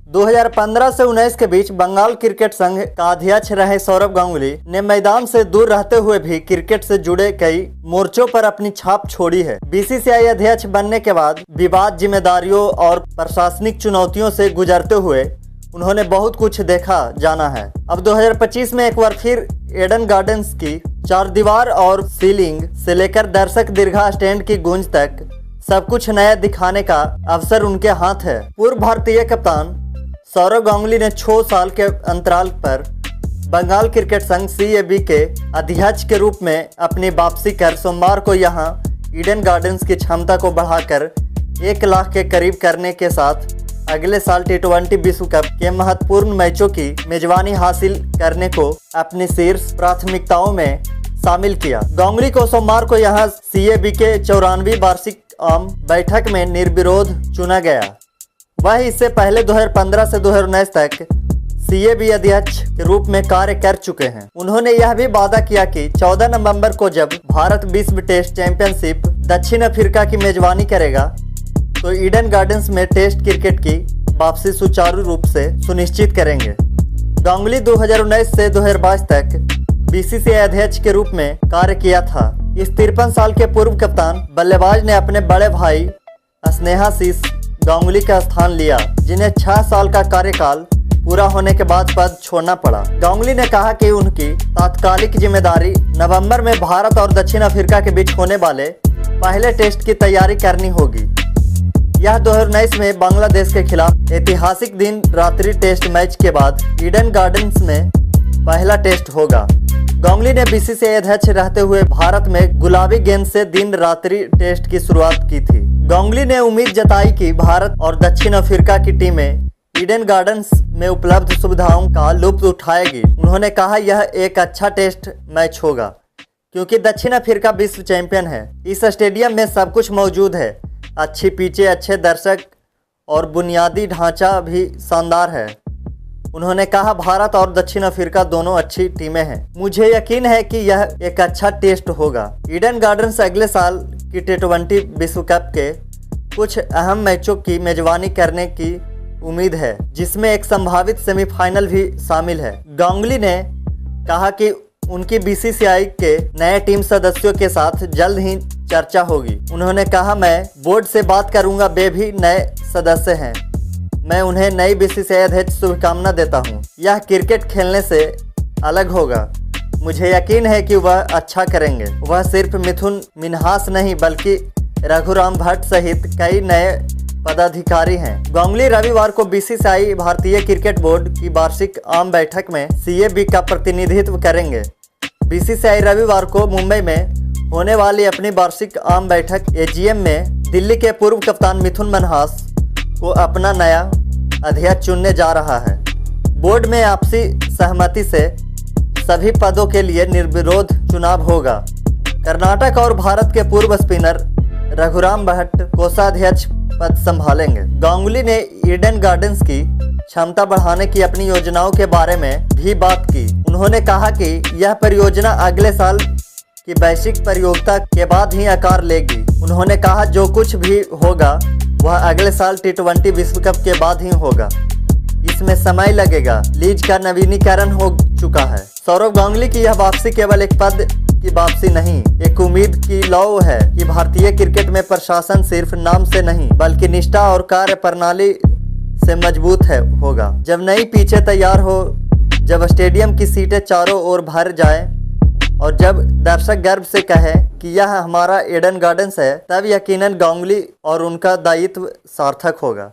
2015 से 19 के बीच बंगाल क्रिकेट संघ का अध्यक्ष रहे सौरव गांगुली ने मैदान से दूर रहते हुए भी क्रिकेट से जुड़े कई मोर्चों पर अपनी छाप छोड़ी है। बीसीसीआई अध्यक्ष बनने के बाद विवाद, जिम्मेदारियों और प्रशासनिक चुनौतियों से गुजरते हुए उन्होंने बहुत कुछ देखा जाना है। अब 2025 में एक बार फिर ईडन गार्डन्स की चार दीवार और सीलिंग से लेकर दर्शक दीर्घा स्टैंड की गूंज तक सब कुछ नया दिखाने का अवसर उनके हाथ है। पूर्व भारतीय कप्तान सौरव गांगुली ने 6 साल के अंतराल पर बंगाल क्रिकेट संघ CAB के अध्यक्ष के रूप में अपनी वापसी कर सोमवार को यहां ईडन गार्डन्स की क्षमता को बढ़ाकर 1 लाख के करीब करने के साथ अगले साल T20 विश्व कप के महत्वपूर्ण मैचों की मेजबानी हासिल करने को अपनी शीर्ष प्राथमिकताओं में शामिल किया। गांगुली को सोमवार को यहां CAB के 94वीं वार्षिक आम बैठक में निर्विरोध चुना गया। वह इससे पहले 2015 से 2019 तक CAB अध्यक्ष के रूप में कार्य कर चुके हैं। उन्होंने यह भी वादा किया कि 14 नवंबर को जब भारत विश्व टेस्ट चैंपियनशिप दक्षिण अफ्रीका की मेजबानी करेगा तो ईडन गार्डन्स में टेस्ट क्रिकेट की वापसी सुचारू रूप से सुनिश्चित करेंगे। गांगुली 2019 से 2022 तक BCCI अध्यक्ष के रूप में कार्य किया था। इस 53 साल के पूर्व कप्तान बल्लेबाज ने अपने बड़े भाई स्नेहाशीष गांगुली का स्थान लिया, जिन्हें 6 साल का कार्यकाल पूरा होने के बाद पद छोड़ना पड़ा। गांगुली ने कहा कि उनकी तात्कालिक जिम्मेदारी नवंबर में भारत और दक्षिण अफ्रीका के बीच होने वाले पहले टेस्ट की तैयारी करनी होगी। यह 2019 में बांग्लादेश के खिलाफ ऐतिहासिक दिन रात्रि टेस्ट मैच के बाद ईडन गार्डन्स में पहला टेस्ट होगा। गांगुली ने BCCI अध्यक्ष रहते हुए भारत में गुलाबी गेंद से दिन रात्रि टेस्ट की शुरुआत की थी। गांगुली ने उम्मीद जताई कि भारत और दक्षिण अफ्रीका की टीमें ईडन गार्डन्स में उपलब्ध सुविधाओं का लुत्फ उठाएगी। उन्होंने कहा यह एक अच्छा टेस्ट मैच होगा क्योंकि दक्षिण अफ्रीका विश्व चैंपियन है। इस स्टेडियम में सब कुछ मौजूद है, अच्छी पिचें, अच्छे दर्शक और बुनियादी ढांचा भी शानदार है। उन्होंने कहा भारत और दक्षिण अफ्रीका दोनों अच्छी टीमें हैं। मुझे यकीन है कि यह एक अच्छा टेस्ट होगा। ईडन गार्डन्स अगले साल की T20 विश्व कप के कुछ अहम मैचों की मेजबानी करने की उम्मीद है, जिसमें एक संभावित सेमीफाइनल भी शामिल है। गांगुली ने कहा कि उनकी BCCI के नए टीम सदस्यों के साथ जल्द ही चर्चा होगी। उन्होंने कहा मैं बोर्ड से बात करूंगा, वे भी नए सदस्य हैं। मैं उन्हें नई BCCI अध्यक्ष शुभकामना देता हूं। यह क्रिकेट खेलने से अलग होगा। मुझे यकीन है कि वह अच्छा करेंगे। वह सिर्फ मिथुन मिन्हास नहीं बल्कि रघुराम भट्ट सहित कई नए पदाधिकारी हैं। गांगुली रविवार को BCCI भारतीय क्रिकेट बोर्ड की वार्षिक आम बैठक में CAB का प्रतिनिधित्व करेंगे। BCCI रविवार को मुंबई में होने वाली अपनी वार्षिक आम बैठक AGM में दिल्ली के पूर्व कप्तान मिथुन मिन्हास को अपना नया अध्यक्ष चुनने जा रहा है। बोर्ड में आपसी सहमति से सभी पदों के लिए निर्विरोध चुनाव होगा। कर्नाटक और भारत के पूर्व स्पिनर रघुराम भट्ट कोषाध्यक्ष पद संभालेंगे। गांगुली ने ईडन गार्डन्स की क्षमता बढ़ाने की अपनी योजनाओं के बारे में भी बात की। उन्होंने कहा कि यह परियोजना अगले साल की वैश्विक प्रतियोगिता के बाद ही आकार लेगी। उन्होंने कहा जो कुछ भी होगा वह अगले साल T20 विश्व कप के बाद ही होगा। इसमें समय लगेगा। लीज का नवीनीकरण हो चुका है। सौरव गांगुली की यह वापसी केवल एक पद की वापसी नहीं, एक उम्मीद की लौ है कि भारतीय क्रिकेट में प्रशासन सिर्फ नाम से नहीं बल्कि निष्ठा और कार्य प्रणाली से मजबूत होगा। जब नई पिचें तैयार हो, जब स्टेडियम की सीटें चारों ओर भर जाए और जब दर्शक गर्व से कहे कि यह हमारा ईडन गार्डन्स है, तब यकीनन गांगुली और उनका दायित्व सार्थक होगा।